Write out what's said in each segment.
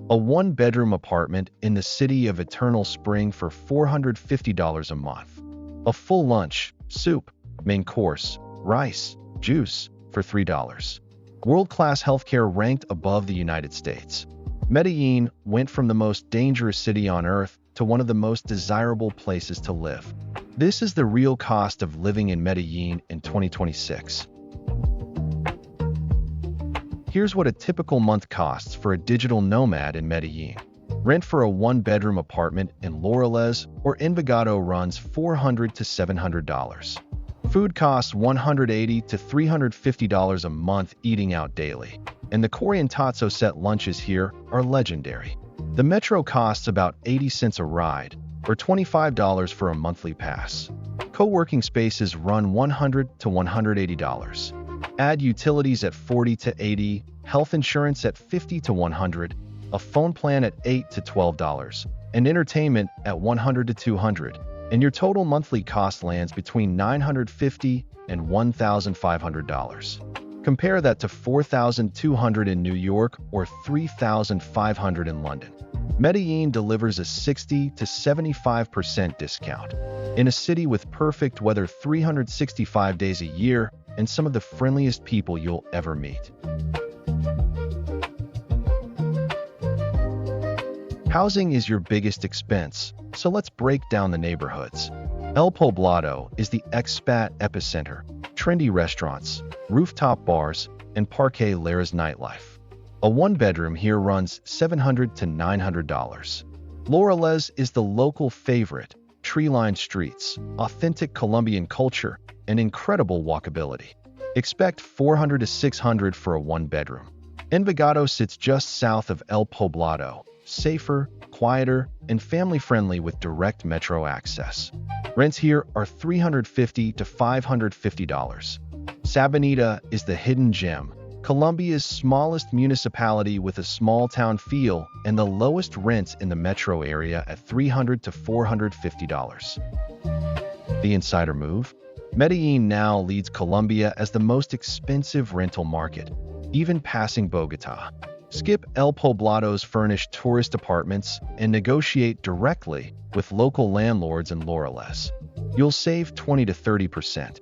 A one-bedroom apartment in the city of Eternal Spring for $450 a month. A full lunch, soup, main course, rice, juice for $3. World-class healthcare ranked above the United States. Medellín went from the most dangerous city on earth to one of the most desirable places to live. This is the real cost of living in Medellín in 2026. Here's what a typical month costs for a digital nomad in Medellín. Rent for a one-bedroom apartment in Laureles or Envigado runs $400 to $700. Food costs $180 to $350 a month eating out daily. And the Corrientazo Set Lunches here are legendary. The metro costs about 80 cents a ride, or $25 for a monthly pass. Co-working spaces run $100 to $180. Add utilities at $40 to $80, health insurance at $50 to $100, a phone plan at $8 to $12, and entertainment at $100 to $200, and your total monthly cost lands between $950 and $1,500. Compare that to $4,200 in New York or $3,500 in London. Medellín delivers a 60 to 75% discount. In a city with perfect weather 365 days a year and some of the friendliest people you'll ever meet. Housing is your biggest expense, so let's break down the neighborhoods. El Poblado is the expat epicenter. Trendy restaurants, rooftop bars, and Parque Lares nightlife. A one-bedroom here runs $700 to $900. Laureles is the local favorite. Tree-lined streets, authentic Colombian culture, and incredible walkability. Expect $400 to $600 for a one-bedroom. Envigado sits just south of El Poblado, safer, quieter, and family-friendly with direct metro access. Rents here are $350 to $550. Sabaneta is the hidden gem, Colombia's smallest municipality with a small-town feel and the lowest rents in the metro area at $300 to $450. The insider move? Medellín now leads Colombia as the most expensive rental market, even passing Bogotá. Skip El Poblado's furnished tourist apartments and negotiate directly with local landlords in Laureles. You'll save 20 to 30%.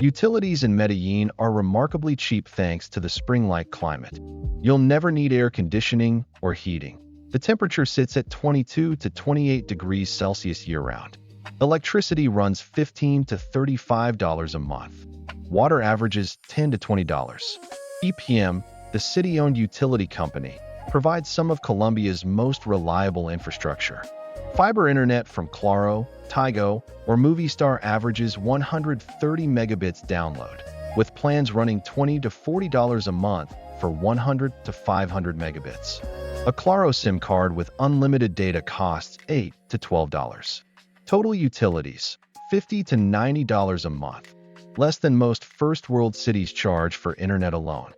Utilities in Medellín are remarkably cheap thanks to the spring-like climate. You'll never need air conditioning or heating. The temperature sits at 22 to 28 degrees Celsius year-round. Electricity runs $15 to $35 a month. Water averages $10 to $20. EPM, the city-owned utility company, provides some of Colombia's most reliable infrastructure. Fiber internet from Claro, Tigo, or Movistar averages 130 megabits download, with plans running $20 to $40 a month for 100 to 500 megabits. A Claro SIM card with unlimited data costs $8 to $12. Total utilities, $50 to $90 a month, less than most first-world cities charge for internet alone.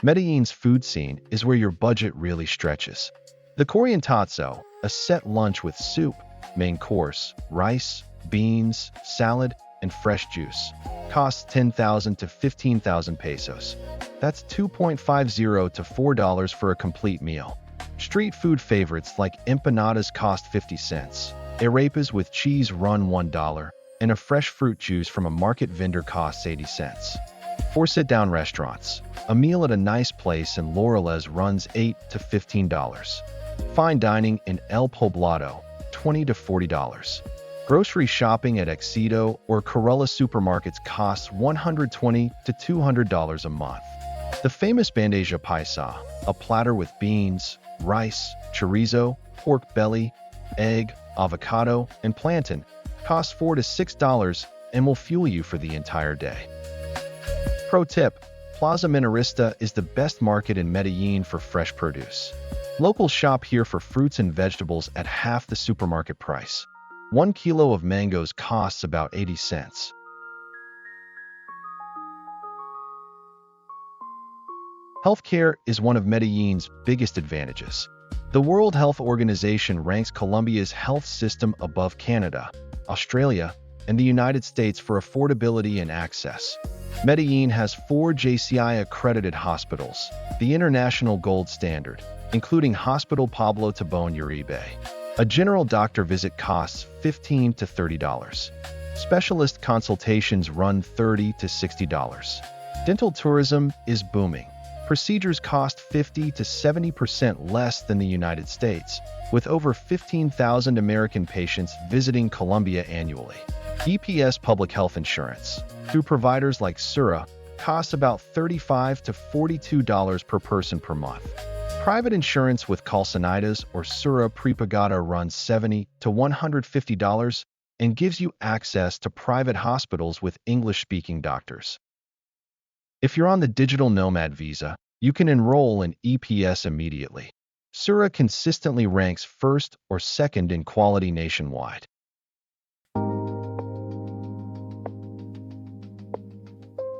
Medellín's food scene is where your budget really stretches. The Corrientazo, a set lunch with soup, main course, rice, beans, salad, and fresh juice, costs 10,000 to 15,000 pesos. That's $2.50 to $4 for a complete meal. Street food favorites like empanadas cost 50 cents, arepas with cheese run $1, and a fresh fruit juice from a market vendor costs 80 cents. For sit-down restaurants, a meal at a nice place in Laureles runs $8 to $15. Fine dining in El Poblado, $20 to $40. Grocery shopping at Éxito or Corolla supermarkets costs $120 to $200 a month. The famous bandeja paisa, a platter with beans, rice, chorizo, pork belly, egg, avocado, and plantain, costs $4 to $6 and will fuel you for the entire day. Pro tip: Plaza Minorista is the best market in Medellín for fresh produce. Locals shop here for fruits and vegetables at half the supermarket price. 1 kilo of mangoes costs about 80 cents. Healthcare is one of Medellín's biggest advantages. The World Health Organization ranks Colombia's health system above Canada, Australia, and the United States for affordability and access. Medellín has 4 JCI-accredited hospitals, the international gold standard, including Hospital Pablo Tobón Uribe. A general doctor visit costs $15 to $30. Specialist consultations run $30 to $60. Dental tourism is booming. Procedures cost 50 to 70% less than the United States, with over 15,000 American patients visiting Colombia annually. EPS public health insurance, through providers like Sura, costs about $35 to $42 per person per month. Private insurance with Calcinitas or Sura Prepagada runs $70 to $150 and gives you access to private hospitals with English-speaking doctors. If you're on the digital nomad visa, you can enroll in EPS immediately. Sura consistently ranks first or second in quality nationwide.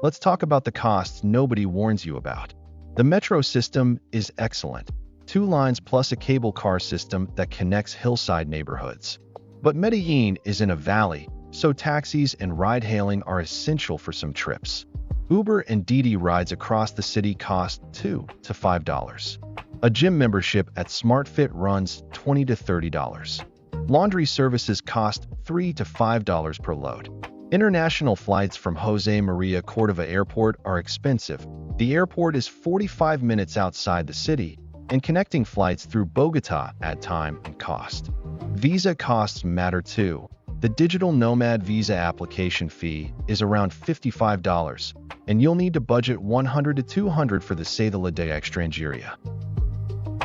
Let's talk about the costs nobody warns you about. The metro system is excellent. 2 lines plus a cable car system that connects hillside neighborhoods. But Medellín is in a valley, so taxis and ride-hailing are essential for some trips. Uber and Didi rides across the city cost $2 to $5. A gym membership at SmartFit runs $20 to $30. Laundry services cost $3 to $5 per load. International flights from Jose Maria Cordova Airport are expensive. The airport is 45 minutes outside the city, and connecting flights through Bogotá add time and cost. Visa costs matter too. The digital nomad visa application fee is around $55, and you'll need to budget $100 to $200 for the Cédula de Extranjería.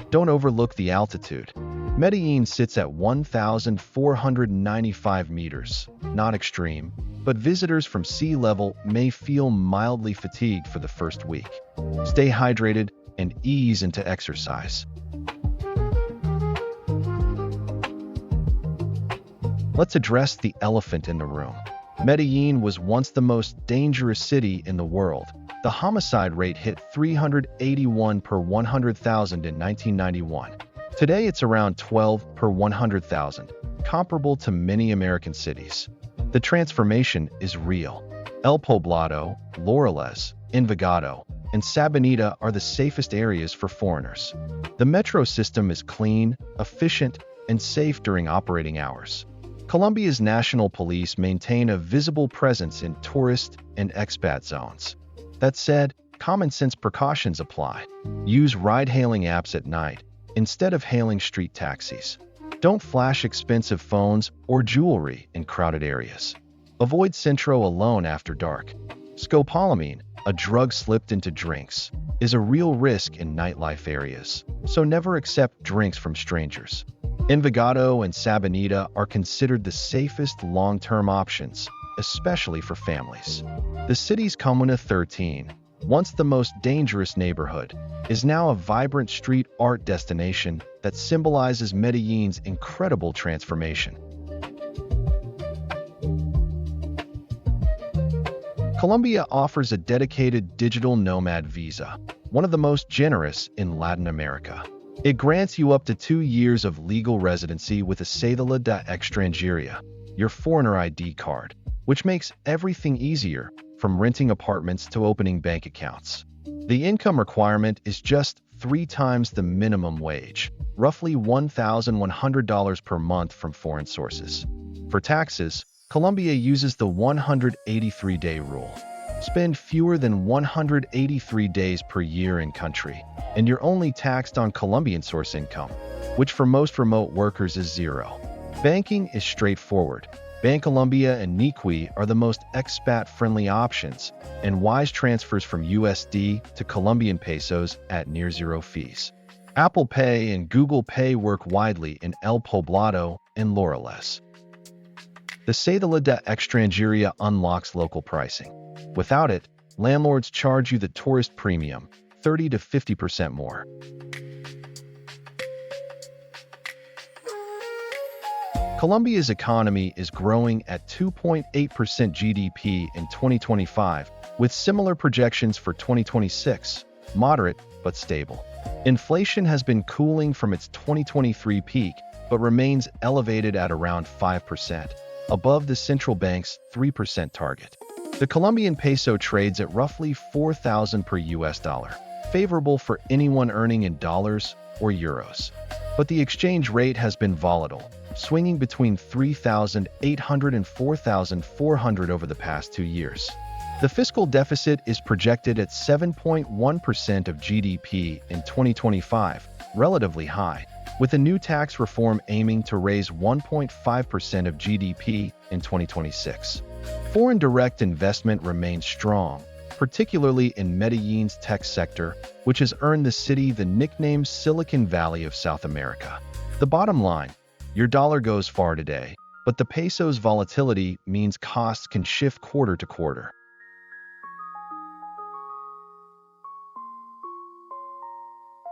Don't overlook the altitude. Medellín sits at 1,495 meters, not extreme, but visitors from sea level may feel mildly fatigued for the first week. Stay hydrated and ease into exercise. Let's address the elephant in the room. Medellín was once the most dangerous city in the world. The homicide rate hit 381 per 100,000 in 1991. Today it's around 12 per 100,000, comparable to many American cities. The transformation is real. El Poblado, Laureles, Envigado, and Sabaneta are the safest areas for foreigners. The metro system is clean, efficient, and safe during operating hours. Colombia's national police maintain a visible presence in tourist and expat zones. That said, common-sense precautions apply. Use ride-hailing apps at night instead of hailing street taxis. Don't flash expensive phones or jewelry in crowded areas. Avoid Centro alone after dark. Scopolamine, a drug slipped into drinks, is a real risk in nightlife areas, so never accept drinks from strangers. Envigado and Sabaneta are considered the safest long-term options, especially for families. The city's Comuna 13, once the most dangerous neighborhood, is now a vibrant street art destination that symbolizes Medellín's incredible transformation. Colombia offers a dedicated digital nomad visa, one of the most generous in Latin America. It grants you up to 2 years of legal residency with a Cédula de Extranjería, your foreigner ID card, which makes everything easier, from renting apartments to opening bank accounts. The income requirement is just 3 times the minimum wage, roughly $1,100 per month from foreign sources. For taxes, Colombia uses the 183-day rule. Spend fewer than 183 days per year in country, and you're only taxed on Colombian source income, which for most remote workers is zero. Banking is straightforward. Bancolombia and Niqui are the most expat-friendly options, and wise transfers from USD to Colombian pesos at near zero fees. Apple Pay and Google Pay work widely in El Poblado and Laureles. The Cédula de Extranjería unlocks local pricing. Without it, landlords charge you the tourist premium, 30 to 50% more. Colombia's economy is growing at 2.8% GDP in 2025, with similar projections for 2026, moderate but stable. Inflation has been cooling from its 2023 peak, but remains elevated at around 5%. above the central bank's 3% target. The Colombian peso trades at roughly 4,000 per US dollar, favorable for anyone earning in dollars or euros. But the exchange rate has been volatile, swinging between 3,800 and 4,400 over the past 2 years. The fiscal deficit is projected at 7.1% of GDP in 2025, relatively high, with a new tax reform aiming to raise 1.5% of GDP in 2026. Foreign direct investment remains strong, particularly in Medellin's tech sector, which has earned the city the nickname Silicon Valley of South America. The bottom line, your dollar goes far today, but the peso's volatility means costs can shift quarter to quarter.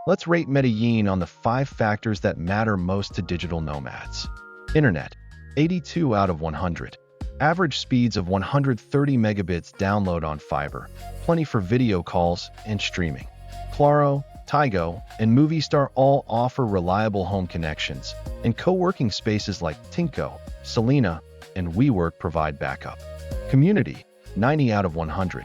Let's rate Medellin on the 5 factors that matter most to digital nomads. Internet, 82 out of 100. Average speeds of 130 megabits download on fiber, plenty for video calls and streaming. Claro, Tigo, and Movistar all offer reliable home connections, and co-working spaces like Tinko, Selena, and WeWork provide backup. Community, 90 out of 100.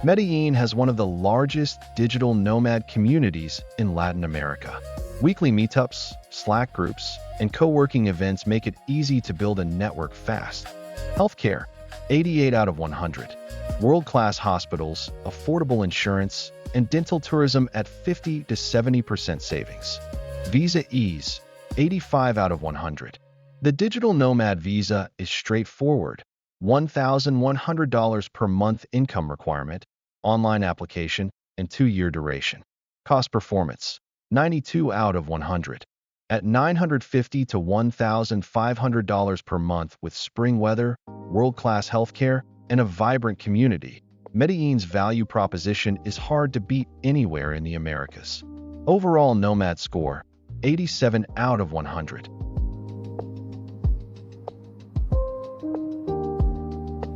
Medellin has one of the largest digital nomad communities in Latin America. Weekly meetups, Slack groups, and co-working events make it easy to build a network fast. Healthcare, 88 out of 100. World-class hospitals, affordable insurance, and dental tourism at 50 to 70% savings. Visa ease, 85 out of 100. The digital nomad visa is straightforward. $1,100 per month income requirement, online application, and 2-year duration. Cost performance, 92 out of 100. At $950 to $1,500 per month with spring weather, world-class healthcare, and a vibrant community, Medellin's value proposition is hard to beat anywhere in the Americas. Overall Nomad score, 87 out of 100.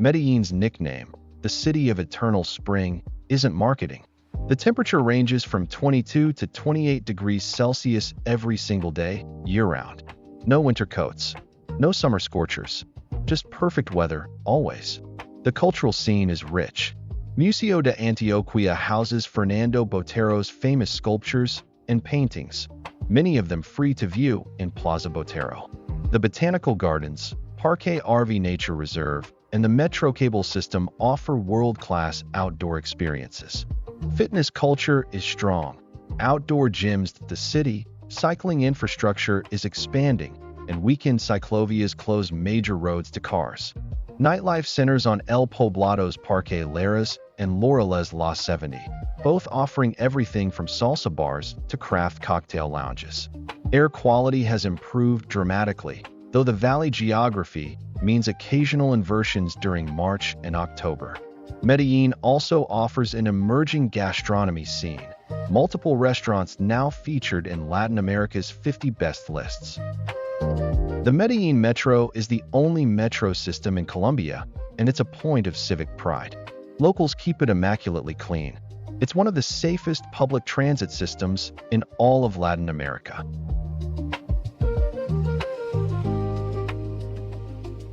Medellin's nickname, the City of Eternal Spring, isn't marketing. The temperature ranges from 22 to 28 degrees Celsius every single day, year-round. No winter coats, no summer scorchers, just perfect weather, always. The cultural scene is rich. Museo de Antioquia houses Fernando Botero's famous sculptures and paintings, many of them free to view in Plaza Botero. The Botanical Gardens, Parque RV Nature Reserve, and the Metro cable system offer world-class outdoor experiences. Fitness culture is strong. Outdoor gyms at the city, cycling infrastructure is expanding, and weekend cyclovias close major roads to cars. Nightlife centers on El Poblado's Parque Laureles and Laureles La 70, both offering everything from salsa bars to craft cocktail lounges. Air quality has improved dramatically, though the valley geography means occasional inversions during March and October. Medellin also offers an emerging gastronomy scene, multiple restaurants now featured in Latin America's 50 best lists. The Medellin Metro is the only metro system in Colombia, and it's a point of civic pride. Locals keep it immaculately clean. It's one of the safest public transit systems in all of Latin America.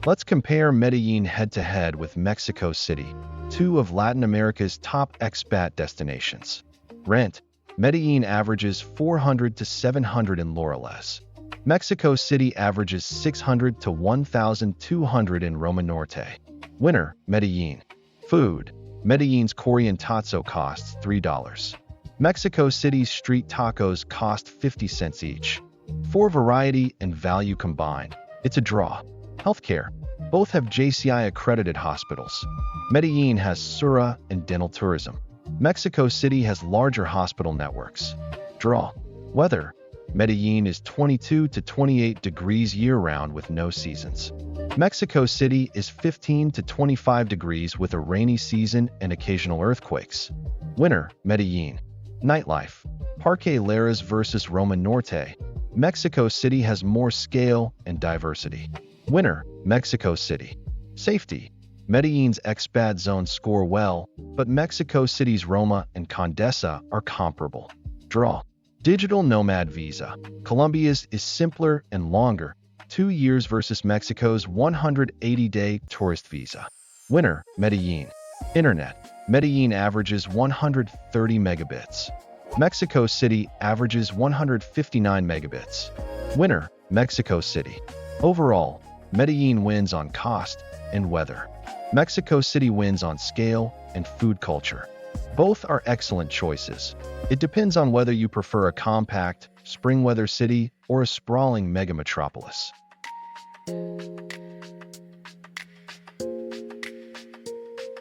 Let's compare Medellin head-to-head with Mexico City, 2 of Latin America's top expat destinations. Rent, Medellin averages $400 to $700 in Laureles. Mexico City averages $600 to $1,200 in Roma Norte. Winter, Medellin. Food, Medellin's Corrientazo costs $3. Mexico City's street tacos cost 50 cents each. For variety and value combined, it's a draw. Healthcare, both have JCI-accredited hospitals. Medellin has Sura and dental tourism. Mexico City has larger hospital networks. Draw. Weather, Medellin is 22 to 28 degrees year-round with no seasons. Mexico City is 15 to 25 degrees with a rainy season and occasional earthquakes. Winter, Medellin. Nightlife, Parque Laureles versus Roma Norte. Mexico City has more scale and diversity. Winter, Mexico City. Safety, Medellin's expat zones score well, but Mexico City's Roma and Condesa are comparable. Draw. Digital nomad visa, Colombia's is simpler and longer, 2 years versus Mexico's 180-day tourist visa. Winner, Medellín. Internet. Medellín averages 130 megabits. Mexico City averages 159 megabits. Winner, Mexico City. Overall, Medellín wins on cost and weather. Mexico City wins on scale and food culture. Both are excellent choices. It depends on whether you prefer a compact, spring weather city or a sprawling mega metropolis.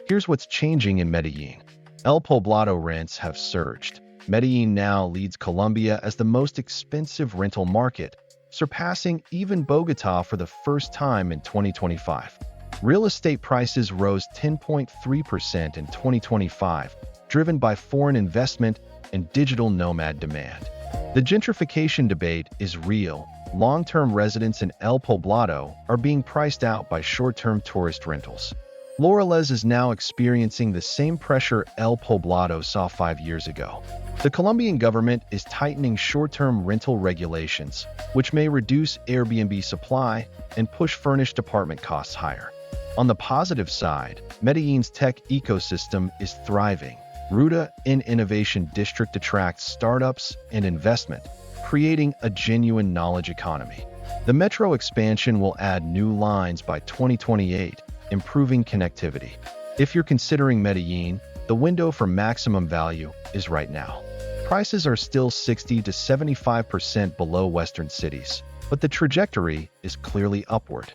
Here's what's changing in Medellín. El Poblado rents have surged. Medellín now leads Colombia as the most expensive rental market, surpassing even Bogotá for the first time in 2025. Real estate prices rose 10.3% in 2025, driven by foreign investment and digital nomad demand. The gentrification debate is real. Long-term residents in El Poblado are being priced out by short-term tourist rentals. Laureles is now experiencing the same pressure El Poblado saw 5 years ago. The Colombian government is tightening short-term rental regulations, which may reduce Airbnb supply and push furnished apartment costs higher. On the positive side, Medellín's tech ecosystem is thriving. Ruta in Innovation District attracts startups and investment, creating a genuine knowledge economy. The metro expansion will add new lines by 2028, improving connectivity. If you're considering Medellín, the window for maximum value is right now. Prices are still 60 to 75% below Western cities, but the trajectory is clearly upward.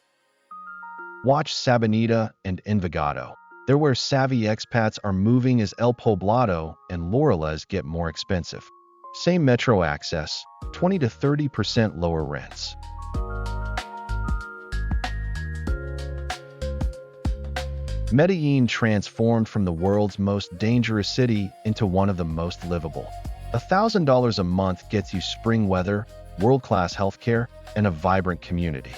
Watch Sabaneta and Envigado. They're where savvy expats are moving as El Poblado and Laureles get more expensive. Same metro access, 20 to 30% lower rents. Medellín transformed from the world's most dangerous city into one of the most livable. $1,000 a month gets you spring weather, world-class healthcare, and a vibrant community.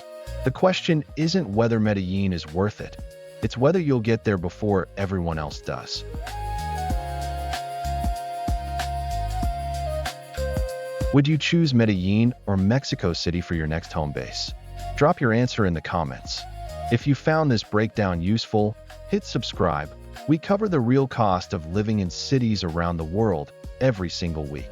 The question isn't whether Medellín is worth it. It's whether you'll get there before everyone else does. Would you choose Medellín or Mexico City for your next home base? Drop your answer in the comments. If you found this breakdown useful, hit subscribe. We cover the real cost of living in cities around the world every single week.